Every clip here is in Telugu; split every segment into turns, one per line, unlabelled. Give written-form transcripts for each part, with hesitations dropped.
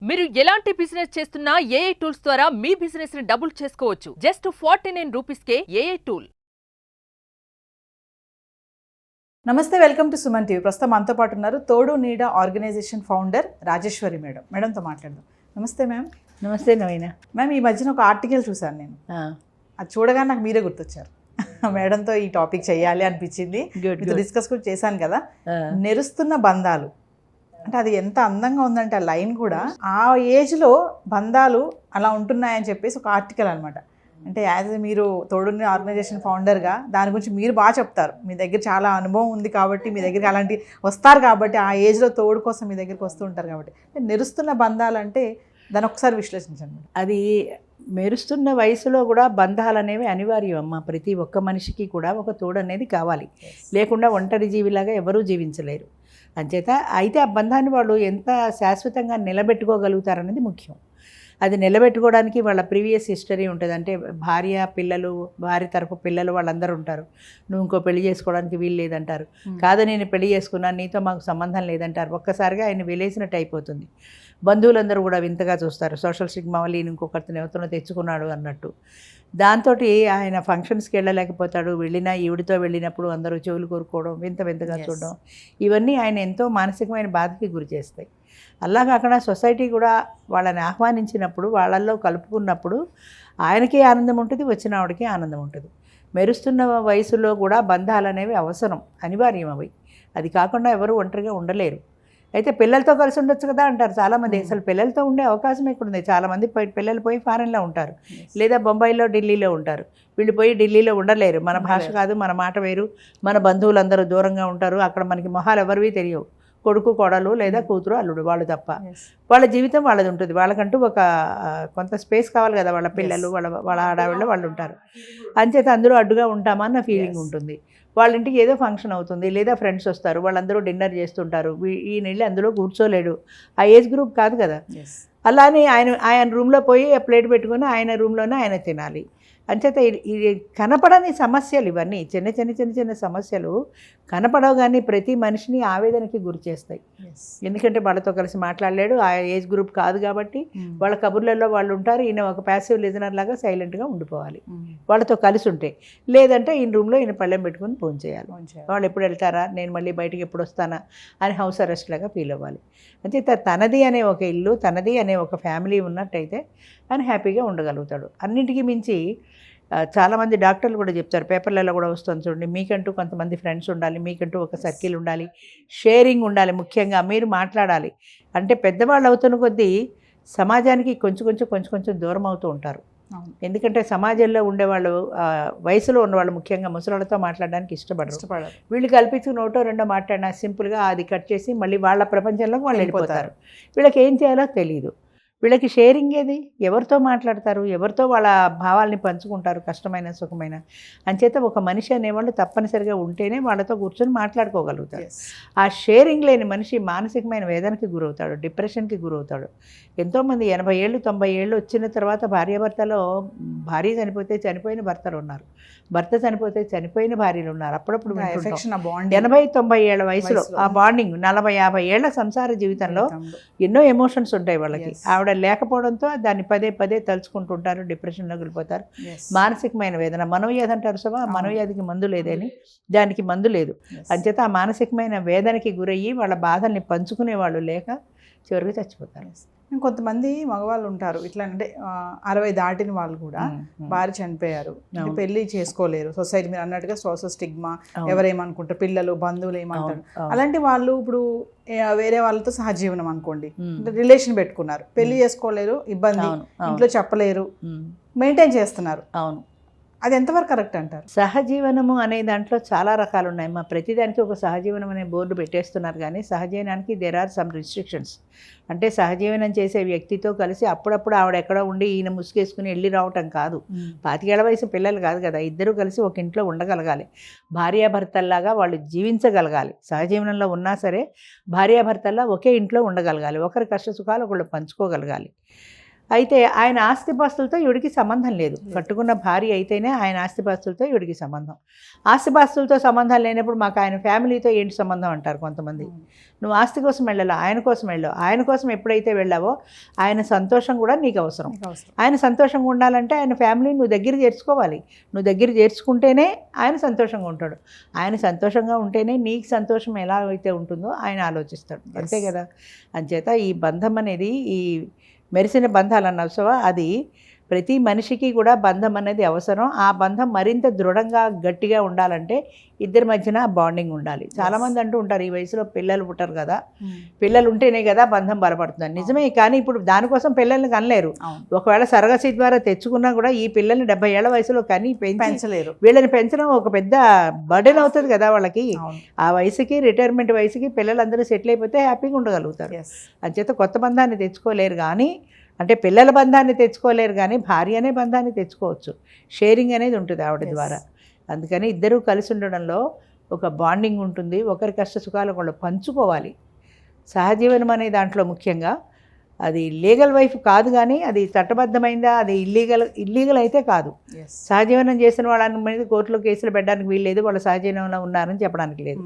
మీరు ఎలాంటి బిజినెస్ చేస్తున్నా ఏఐ టూల్స్ ద్వారా మీ బిజినెస్ ని డబుల్ చేసుకోవచ్చు. జస్ట్ 49 రూపీస్కే ఏఐ టూల్.
నమస్తే, వెల్కమ్ టు సుమన్ టీవీ. ప్రస్తుతం మనతో పాటు ఉన్నారు తోడు నీడ ఆర్గనైజేషన్ ఫౌండర్ రాజేశ్వరి మేడం. మేడంతో మాట్లాడదాం. నమస్తే మ్యామ్.
నమస్తే నవీన.
మ్యామ్, ఈ మధ్యన ఒక ఆర్టికల్ చూశాను నేను. అది చూడగానే నాకు మీరే గుర్తొచ్చారు. మేడంతో ఈ టాపిక్ చేయాలి అనిపించింది. డిస్కస్ కూడా చేశాను కదా. నెరుస్తున్న బంధాలు అంటే అది ఎంత అందంగా ఉందంటే ఆ లైన్ కూడా ఆ ఏజ్లో బంధాలు అలా ఉంటున్నాయని చెప్పేసి ఒక ఆర్టికల్ అనమాట. అంటే యాజ్ మీరు తోడుని ఆర్గనైజేషన్ ఫౌండర్గా దాని గురించి మీరు బాగా చెప్తారు. మీ దగ్గర చాలా అనుభవం ఉంది కాబట్టి మీ దగ్గరికి అలాంటి వస్తారు కాబట్టి ఆ ఏజ్లో తోడు కోసం మీ దగ్గరికి వస్తూ ఉంటారు కాబట్టి నెరుస్తున్న బంధాలు అంటే దాన్ని ఒకసారి విశ్లేషించండి.
అది మెరుస్తున్న వయసులో కూడా బంధాలు అనేవి అనివార్యం అమ్మ. ప్రతి ఒక్క మనిషికి కూడా ఒక తోడు అనేది కావాలి. లేకుండా ఒంటరి జీవిలాగా ఎవరూ జీవించలేరు. అంచేత అయితే ఆ బంధాన్ని వాళ్ళు ఎంత శాశ్వతంగా నిలబెట్టుకోగలుగుతారనేది ముఖ్యం. అది నిలబెట్టుకోవడానికి వాళ్ళ ప్రీవియస్ హిస్టరీ ఉంటుంది. అంటే భార్య పిల్లలు, భార్య తరపు పిల్లలు వాళ్ళందరూ ఉంటారు. నువ్వు ఇంకో పెళ్లి చేసుకోవడానికి వీలు లేదంటారు. కాదు నేను పెళ్లి చేసుకున్నాను, నీతో మాకు సంబంధం లేదంటారు. ఒక్కసారిగా ఆయన వెలేసినట్టు అయిపోతుంది. బంధువులందరూ కూడా వింతగా చూస్తారు. సోషల్ స్టిగ్మా వల్ల ఈయన ఇంకొకరిని ఎవరితోనో తెచ్చుకున్నాడు అన్నట్టు. దాంతో ఆయన ఫంక్షన్స్కి వెళ్ళలేకపోతాడు. వెళ్ళినా ఈవిడితో వెళ్ళినప్పుడు అందరూ చెవులు కోరుకోవడం, వింతగా చూడడం, ఇవన్నీ ఆయన ఎంతో మానసికమైన బాధకి గురి చేస్తాయి. అలా కాకుండా సొసైటీ కూడా వాళ్ళని ఆహ్వానించినప్పుడు, వాళ్ళల్లో కలుపుకున్నప్పుడు ఆయనకే ఆనందం ఉంటుంది, వచ్చిన ఆవిడకే ఆనందం ఉంటుంది. మెరుస్తున్న వయసులో కూడా బంధాలు అనేవి అవసరం, అనివార్యం అవి. అది కాకుండా ఎవరు ఒంటరిగా ఉండలేరు. అయితే పిల్లలతో కలిసి ఉండొచ్చు కదా అంటారు చాలామంది. అసలు పిల్లలతో ఉండే అవకాశం ఎక్కడుంది? చాలామంది పిల్లలు పోయి ఫారెన్లో ఉంటారు, లేదా బొంబాయిలో, ఢిల్లీలో ఉంటారు. వీళ్ళు పోయి ఢిల్లీలో ఉండలేరు. మన భాష కాదు, మన మాట వేరు, మన బంధువులందరూ దూరంగా ఉంటారు. అక్కడ మనకి మొహాలు ఎవరివి తెలియవు. కొడుకు, కోడలు లేదా కూతురు, అల్లుడు, వాళ్ళు తప్ప. వాళ్ళ జీవితం వాళ్ళది ఉంటుంది. వాళ్ళకంటూ ఒక కొంత స్పేస్ కావాలి కదా. వాళ్ళ పిల్లలు, వాళ్ళ ఆడవాళ్ళు వాళ్ళు ఉంటారు. అంచేత అందరూ అడ్డుగా ఉంటామా అన్న ఫీలింగ్ ఉంటుంది. వాళ్ళ ఇంటికి ఏదో ఫంక్షన్ అవుతుంది, లేదా ఫ్రెండ్స్ వస్తారు, వాళ్ళందరూ డిన్నర్ చేస్తుంటారు. ఈయన వెళ్ళి అందులో కూర్చోలేడు. ఆ ఏజ్ గ్రూప్ కాదు కదా. అలానే ఆయన రూమ్లో పోయి ప్లేట్ పెట్టుకొని ఆయన రూమ్లోనే ఆయన తినాలి. అంచేత ఇది కనపడని సమస్యలు, ఇవన్నీ చిన్న సమస్యలు కనపడవు, కానీ ప్రతి మనిషిని ఆవేదనకి గురి చేస్తాయి. ఎందుకంటే వాళ్ళతో కలిసి మాట్లాడలేడు, ఆ ఏజ్ గ్రూప్ కాదు కాబట్టి. వాళ్ళ కబుర్లలో వాళ్ళు ఉంటారు. ఈయన ఒక ప్యాసివ్ లిజనర్ లాగా సైలెంట్గా ఉండిపోవాలి వాళ్ళతో కలిసి ఉంటే. లేదంటే ఈయన రూమ్లో ఈయన పళ్ళెం పెట్టుకుని ఫోన్ చేయాలి. వాళ్ళు ఎప్పుడు వెళ్తారా, నేను మళ్ళీ బయటికి ఎప్పుడు వస్తానా అని హౌస్ అరెస్ట్ లాగా ఫీల్ అవ్వాలి. అంచేత తనది అనే ఒక ఇల్లు, తనది అనే ఒక ఫ్యామిలీ ఉన్నట్టయితే ఆయన హ్యాపీగా ఉండగలుగుతాడు. అన్నింటికీ మించి చాలామంది డాక్టర్లు కూడా చెప్తారు, పేపర్లలో కూడా వస్తుంది చూడండి, మీకంటూ కొంతమంది ఫ్రెండ్స్ ఉండాలి, మీకంటూ ఒక సర్కిల్ ఉండాలి, షేరింగ్ ఉండాలి. ముఖ్యంగా మీరు మాట్లాడాలి. అంటే పెద్దవాళ్ళు అవుతున్న కొద్దీ సమాజానికి కొంచెం దూరం అవుతూ ఉంటారు. ఎందుకంటే సమాజంలో ఉండేవాళ్ళు, వయసులో ఉన్నవాళ్ళు ముఖ్యంగా ముసలాళ్ళతో మాట్లాడడానికి ఇష్టపడరు. వీళ్ళు కల్పించుకుని ఒకటో రెండో మాట్లాడినా సింపుల్గా అది కట్ చేసి మళ్ళీ వాళ్ళ ప్రపంచంలోకి వాళ్ళు వెళ్ళిపోతారు. వీళ్ళకి ఏం చేయాలో తెలియదు. వీళ్ళకి షేరింగ్ ఏది? ఎవరితో మాట్లాడతారు, ఎవరితో వాళ్ళ భావాల్ని పంచుకుంటారు, కష్టమైన సుఖమైన. అంచేత ఒక మనిషి అనేవాళ్ళు తప్పనిసరిగా ఉంటేనే వాళ్ళతో కూర్చొని మాట్లాడుకోగలుగుతారు. ఆ షేరింగ్ లేని మనిషి మానసికమైన వేదనకి గురవుతాడు, డిప్రెషన్కి గురవుతాడు. ఎంతోమంది 80 ఏళ్ళు 90 ఏళ్ళు వచ్చిన తర్వాత భార్యాభర్తలో భార్య చనిపోతే చనిపోయిన భర్తలు ఉన్నారు, భర్త చనిపోతే చనిపోయిన భార్యలు ఉన్నారు. అప్పుడప్పుడు 80-90 ఏళ్ల వయసులో ఆ బాండింగ్, 40-50 ఏళ్ల సంసార జీవితంలో ఎన్నో ఎమోషన్స్ ఉంటాయి వాళ్ళకి. ఆవిడ లేకపోవడంతో దాన్ని పదే తలుచుకుంటుంటారు, డిప్రెషన్లోకి వెళ్ళిపోతారు. మానసికమైన వేదన, మనోవ్యాధి అంటారు సభ. మనోవ్యాధికి మందు లేదని, దానికి మందు లేదు. అంచేత ఆ మానసికమైన వేదనకి గురయ్యి వాళ్ళ బాధల్ని పంచుకునే వాళ్ళు లేక చివరికి చచ్చిపోతారు.
కొంతమంది మగవాళ్ళు ఉంటారు ఇట్లా, అంటే 60 దాటిన వాళ్ళు కూడా భార్య చనిపోయారు, పెళ్లి చేసుకోలేరు. సొసైటీ మీరు అన్నట్టుగా సోషల్ స్టిగ్మా, ఎవరేమనుకుంటారు, పిల్లలు, బంధువులు ఏమంటారు. అలాంటి వాళ్ళు ఇప్పుడు వేరే వాళ్ళతో సహజీవనం అనుకోండి, రిలేషన్ పెట్టుకున్నారు, పెళ్లి చేసుకోలేరు, ఇబ్బంది, ఇంట్లో చెప్పలేరు, మెయింటైన్ చేస్తున్నారు. అవును, అది ఎంతవరకు కరెక్ట్ అంటారు?
సహజీవనము అనే దాంట్లో చాలా రకాలు ఉన్నాయి. మా ప్రతిదానికి ఒక సహజీవనం అనే బోర్డు పెట్టేస్తున్నారు, కానీ సహజీవనానికి దేర్ ఆర్ సమ్ రిస్ట్రిక్షన్స్. అంటే సహజీవనం చేసే వ్యక్తితో కలిసి అప్పుడప్పుడు ఆవిడ ఎక్కడో ఉండి ఈయన ముసుగేసుకుని వెళ్ళి రావటం కాదు. 25 ఏళ్ల వయసు పిల్లలు కాదు కదా. ఇద్దరు కలిసి ఒక ఇంట్లో ఉండగలగాలి, భార్యాభర్తల్లాగా వాళ్ళు జీవించగలగాలి. సహజీవనంలో ఉన్నా సరే భార్యాభర్తల్లా ఒకే ఇంట్లో ఉండగలగాలి, ఒకరి కష్ట సుఖాలు ఒకళ్ళు పంచుకోగలగాలి. అయితే ఆయన ఆస్తిపాస్తులతో ఈవిడికి సంబంధం లేదు. కట్టుకున్న భార్య అయితేనే ఆయన ఆస్తిపాస్తులతో ఈవిడికి సంబంధం. ఆస్తిపాస్తులతో సంబంధం లేనప్పుడు మాకు ఆయన ఫ్యామిలీతో ఏంటి సంబంధం అంటారు కొంతమంది. నువ్వు ఆస్తి కోసం వెళ్ళాలి, ఆయన కోసం వెళ్ళావు. ఆయన కోసం ఎప్పుడైతే వెళ్ళావో ఆయన సంతోషం కూడా నీకు అవసరం. ఆయన సంతోషంగా ఉండాలంటే ఆయన ఫ్యామిలీని నువ్వు దగ్గర చేర్చుకోవాలి. నువ్వు దగ్గర చేర్చుకుంటేనే ఆయన సంతోషంగా ఉంటాడు. ఆయన సంతోషంగా ఉంటేనే నీకు సంతోషం ఎలా అయితే ఉంటుందో ఆయన ఆలోచిస్తాడు. అంతే కదా. అంచేత ఈ బంధం అనేది, ఈ మెరిసిన బంధాలు అన్నవసరం, అది ప్రతి మనిషికి కూడా బంధం అనేది అవసరం. ఆ బంధం మరింత దృఢంగా గట్టిగా ఉండాలంటే ఇద్దరి మధ్యన బాండింగ్ ఉండాలి. చాలామంది అంటూ ఉంటారు ఈ వయసులో పిల్లలు పుట్టరు కదా, పిల్లలు ఉంటేనే కదా బంధం బలపడుతుంది. నిజమే, కానీ ఇప్పుడు దానికోసం పిల్లల్ని కనలేరు. ఒకవేళ సరగసి ద్వారా తెచ్చుకున్నా కూడా ఈ పిల్లల్ని 70 ఏళ్ల వయసులో కని పెంచలేరు. వీళ్ళని పెంచడం ఒక పెద్ద బర్డెన్ అవుతుంది కదా వాళ్ళకి. ఆ వయసుకి, రిటైర్మెంట్ వయసుకి పిల్లలందరూ సెటిల్ అయిపోతే హ్యాపీగా ఉండగలుగుతారు. అంచేత కొత్త బంధాన్ని తెచ్చుకోలేరు, కానీ అంటే పిల్లల బంధాన్ని తెచ్చుకోలేరు, కానీ భార్య అనే బంధాన్ని తెచ్చుకోవచ్చు. షేరింగ్ అనేది ఉంటుంది ఆవిడ ద్వారా. అందుకని ఇద్దరూ కలిసి ఉండడంలో ఒక బాండింగ్ ఉంటుంది. ఒకరి కష్ట సుఖాలు వాళ్ళు పంచుకోవాలి. సహజీవనం అనే దాంట్లో ముఖ్యంగా అది లీగల్ వైఫ్ కాదు, కానీ అది చట్టబద్ధమైందా, అది ఇల్లీగల్ అయితే కాదు. సహజీవనం చేసిన వాళ్ళని మీద కోర్టులో కేసులు పెట్టడానికి వీల్లేదు, వాళ్ళు సహజీవనంలో ఉన్నారని చెప్పడానికి లేదు.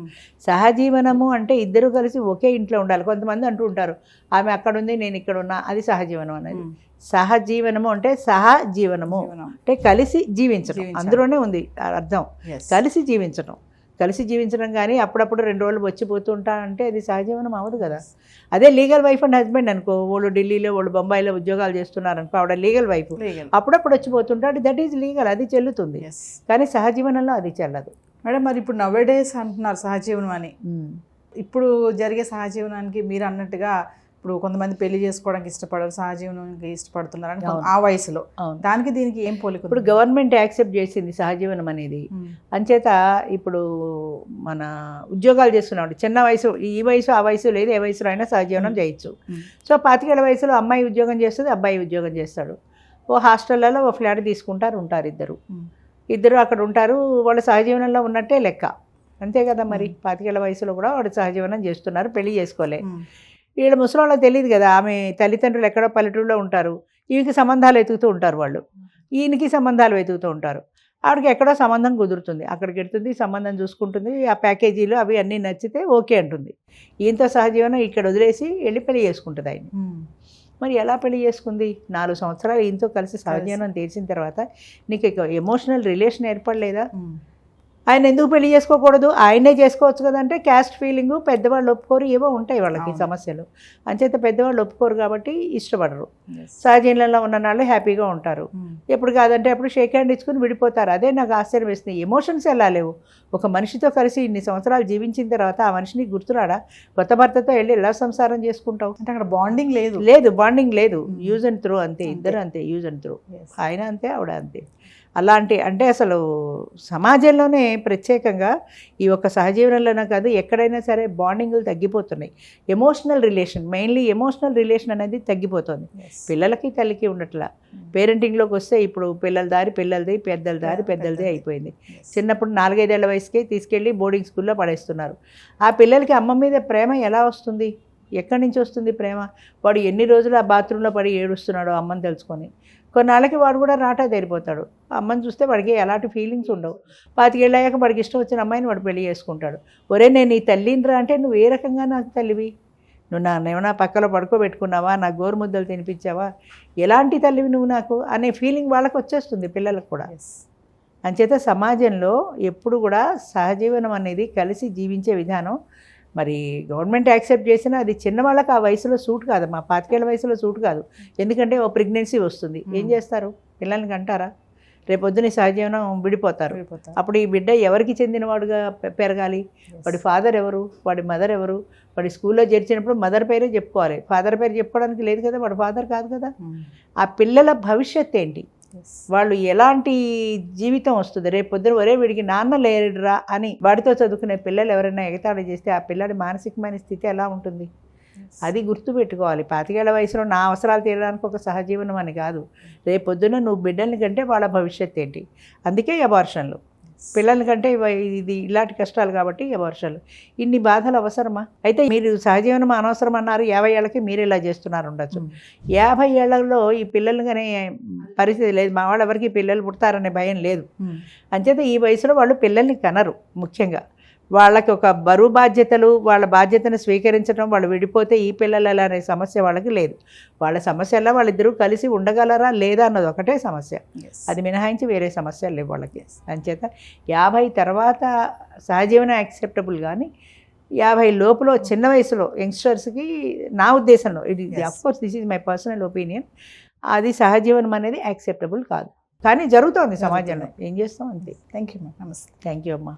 సహజీవనము అంటే ఇద్దరు కలిసి ఒకే ఇంట్లో ఉండాలి. కొంతమంది అంటూ ఉంటారు ఆమె అక్కడ ఉంది నేను ఇక్కడ ఉన్నా, అది సహజీవనం అనేది. సహజీవనము అంటే సహజీవనము అంటే కలిసి జీవించడం, అందులోనే ఉంది అర్థం. కలిసి జీవించడం, కలిసి జీవించడం. కానీ అప్పుడప్పుడు 2 రోజులు వచ్చిపోతూ ఉంటా అంటే అది సహజీవనం అవ్వదు కదా. అదే లీగల్ వైఫ్ అండ్ హస్బెండ్ అనుకో, వాళ్ళు ఢిల్లీలో వాళ్ళు బొంబాయిలో ఉద్యోగాలు చేస్తున్నారు అనుకో, ఆవిడ లీగల్ వైఫ్, అప్పుడప్పుడు వచ్చిపోతుంటాడు, దట్ ఈజ్ లీగల్, అది చెల్లుతుంది. కానీ సహజీవనంలో అది చెల్లదు
మేడం. మరి ఇప్పుడు నవేడేస్ అంటున్నారు సహజీవనం అని. ఇప్పుడు జరిగే సహజీవనానికి మీరు అన్నట్టుగా ఇప్పుడు కొంతమంది పెళ్లి చేసుకోవడానికి ఇష్టపడరు, సహజీవనానికి ఇష్టపడుతున్నారు అని ఆ వయసులో, దానికి దీనికి ఏం పోలిక?
ఇప్పుడు గవర్నమెంట్ యాక్సెప్ట్ చేసింది సహజీవనం అనేది. అంచేత ఇప్పుడు మన ఉద్యోగాలు చేస్తున్నాడు చిన్న వయసు, ఈ వయసు ఆ వయసు లేదు, ఏ వయసులో అయినా సహజీవనం చేయొచ్చు. సో 25 ఏళ్ల వయసులో అమ్మాయి ఉద్యోగం చేస్తుంది, అబ్బాయి ఉద్యోగం చేస్తాడు. ఓ హాస్టళ్లలో ఓ ఫ్లాట్ తీసుకుంటారు, ఉంటారు ఇద్దరు అక్కడ ఉంటారు. వాళ్ళు సహజీవనంలో ఉన్నట్టే లెక్క, అంతే కదా. మరి 25 ఏళ్ల వయసులో కూడా వాడు సహజీవనం చేస్తున్నారు, పెళ్లి చేసుకోలే. వీళ్ళ ముసలిళ్ళకి తెలియదు కదా, ఆమె తల్లిదండ్రులు ఎక్కడో పల్లెటూరులో ఉంటారు, ఈయనకి సంబంధాలు వెతుకుతూ ఉంటారు, వాళ్ళు ఈయనకి సంబంధాలు వెతుకుతూ ఉంటారు. ఆవిడకి ఎక్కడో సంబంధం కుదురుతుంది, అక్కడికి వెళ్తుంది, సంబంధం చూసుకుంటుంది, ఆ ప్యాకేజీలు అవి అన్నీ నచ్చితే ఓకే అంటుంది. ఈయనతో సహజీవనం ఇక్కడ వదిలేసి వెళ్ళి పెళ్లి చేసుకుంటుంది ఆయన. మరి ఎలా పెళ్లి చేసుకుంది? 4 సంవత్సరాలు ఈయనతో కలిసి సహజీవనం తీర్చిన తర్వాత నీకు ఎమోషనల్ రిలేషన్ ఏర్పడలేదా? ఆయన ఎందుకు పెళ్లి చేసుకోకూడదు, ఆయనే చేసుకోవచ్చు కదంటే క్యాస్ట్ ఫీలింగు, పెద్దవాళ్ళు ఒప్పుకోరు, ఏవో ఉంటాయి వాళ్ళకి సమస్యలు. అంచేత పెద్దవాళ్ళు ఒప్పుకోరు కాబట్టి ఇష్టపడరు. సహజీవనంలో ఉన్న వాళ్ళు హ్యాపీగా ఉంటారు. ఎప్పుడు కాదంటే అప్పుడు షేక్ హ్యాండ్ ఇచ్చుకుని విడిపోతారు. అదే నాకు ఆశ్చర్యం వేస్తుంది, ఎమోషన్స్ ఎలా లేవు? ఒక మనిషితో కలిసి ఇన్ని సంవత్సరాలు జీవించిన తర్వాత ఆ మనిషిని గుర్తురాడా? కొత్త భర్తతో వెళ్ళి ఎలా సంసారం చేసుకుంటావు అంటే అక్కడ బాండింగ్ లేదు, బాండింగ్ లేదు. యూజ్ అండ్ త్రో అంతే, ఇద్దరు అంతే, యూజ్ అండ్ త్రో. ఆయన అంతే, ఆవిడ అంతే. అలాంటి అంటే అసలు సమాజంలోనే ప్రత్యేకంగా ఈ ఒక్క సహజీవనంలోనే కాదు, ఎక్కడైనా సరే బాండింగ్లు తగ్గిపోతున్నాయి. Emotional relation, mainly emotional relation అనేది తగ్గిపోతుంది. పిల్లలకి తల్లికి ఉండట్లా. పేరెంటింగ్లోకి వస్తే ఇప్పుడు పిల్లల దారి పిల్లలది, పెద్దల దారి పెద్దలదే అయిపోయింది. చిన్నప్పుడు 4-5 ఏళ్ల వయసుకే తీసుకెళ్ళి బోర్డింగ్ స్కూల్లో పడేస్తున్నారు. ఆ పిల్లలకి అమ్మ మీద ప్రేమ ఎలా వస్తుంది? ఎక్కడి నుంచి వస్తుంది ప్రేమ? వాడు ఎన్ని రోజులు ఆ బాత్రూంలో పడి ఏడుస్తున్నాడో అమ్మని తెలుసుకొని, కొన్నాళ్ళకి వాడు కూడా రాటా తెరిపోతాడు. అమ్మని చూస్తే వాడికి ఎలాంటి ఫీలింగ్స్ ఉండవు. 25 ఏళ్ళు అయ్యాక వాడికి ఇష్టం వచ్చిన అమ్మాయిని వాడు పెళ్లి చేసుకుంటాడు. ఒరే నేను నీ తల్లినిరా అంటే నువ్వు ఏ రకంగా నాకు తల్లివి? నువ్వు ఏమైనా పక్కలో పడుకోబెట్టుకున్నావా, నా గోరుముద్దలు తినిపించావా, ఎలాంటి తల్లివి నువ్వు నాకు అనే ఫీలింగ్ వాళ్ళకి వచ్చేస్తుంది, పిల్లలకు కూడా. అంచేత సమాజంలో ఎప్పుడు కూడా సహజీవనం అనేది కలిసి జీవించే విధానం మరి గవర్నమెంట్ యాక్సెప్ట్ చేసినా అది చిన్నవాళ్ళకి ఆ వయసులో సూట్ కాదమ్మా, 25 ఏళ్ల వయసులో సూట్ కాదు. ఎందుకంటే ఓ ప్రెగ్నెన్సీ వస్తుంది, ఏం చేస్తారు? పిల్లల్ని కంటారా? రేపొద్దున సహజీవనం విడిపోతారు. అప్పుడు ఈ బిడ్డ ఎవరికి చెందినవాడుగా పెరగాలి? వాడి ఫాదర్ ఎవరు, వాడి మదర్ ఎవరు? వాడి స్కూల్లో చేర్చినప్పుడు మదర్ పేరే చెప్పుకోవాలి, ఫాదర్ పేరు చెప్పుకోవడానికి లేదు కదా, వాడి ఫాదర్ కాదు కదా. ఆ పిల్లల భవిష్యత్ ఏంటి? వాళ్ళు ఎలాంటి జీవితం వస్తుంది? రేపు పొద్దున ఒరే వీడికి నాన్న లేరురా అని వాడితో చదువుకునే పిల్లలు ఎవరైనా ఎగతాళి చేస్తే ఆ పిల్లడి మానసికమైన స్థితి ఎలా ఉంటుంది? అది గుర్తుపెట్టుకోవాలి. 25 ఏళ్ల వయసులో నా అవసరాలు తీరడానికి ఒక సహజీవనం అని కాదు, రేపు పొద్దున నువ్వు బిడ్డల్ని కంటే వాళ్ళ భవిష్యత్ ఏంటి? అందుకే అబార్షన్లు. పిల్లల కంటే ఇది ఇలాంటి కష్టాలు కాబట్టి వర్షాలు ఇన్ని బాధలు అవసరమా? అయితే మీరు సహజీవనం అనవసరం అన్నారు, 50 ఏళ్ళకి మీరు ఇలా చేస్తున్నారు ఉండొచ్చు. 50 ఏళ్లలో ఈ పిల్లలు కానీ పరిస్థితి లేదు, మా వాళ్ళు ఎవరికి పిల్లలు పుడతారనే భయం లేదు. అంచేత ఈ వయసులో వాళ్ళు పిల్లల్ని కనరు. ముఖ్యంగా వాళ్ళకి ఒక బరువు బాధ్యతలు, వాళ్ళ బాధ్యతను స్వీకరించడం, వాళ్ళు విడిపోతే ఈ పిల్లలు ఎలా అనే సమస్య వాళ్ళకి లేదు. వాళ్ళ సమస్యల్లో వాళ్ళిద్దరూ కలిసి ఉండగలరా లేదా అన్నది ఒకటే సమస్య, అది మినహాయించి వేరే సమస్యలు లేవు వాళ్ళకి. అంచేత 50 తర్వాత సహజీవనం యాక్సెప్టబుల్, కానీ 50 లోపల చిన్న వయసులో యంగ్స్టర్స్కి నా ఉద్దేశంలో ఇది of course this is my personal opinion, అది సహజీవనం అనేది యాక్సెప్టబుల్ కాదు. కానీ జరుగుతోంది సమాజంలో, ఏం చేస్తాం అంతే.
Thank you ma'am. నమస్తే.
థ్యాంక్ యూ అమ్మా.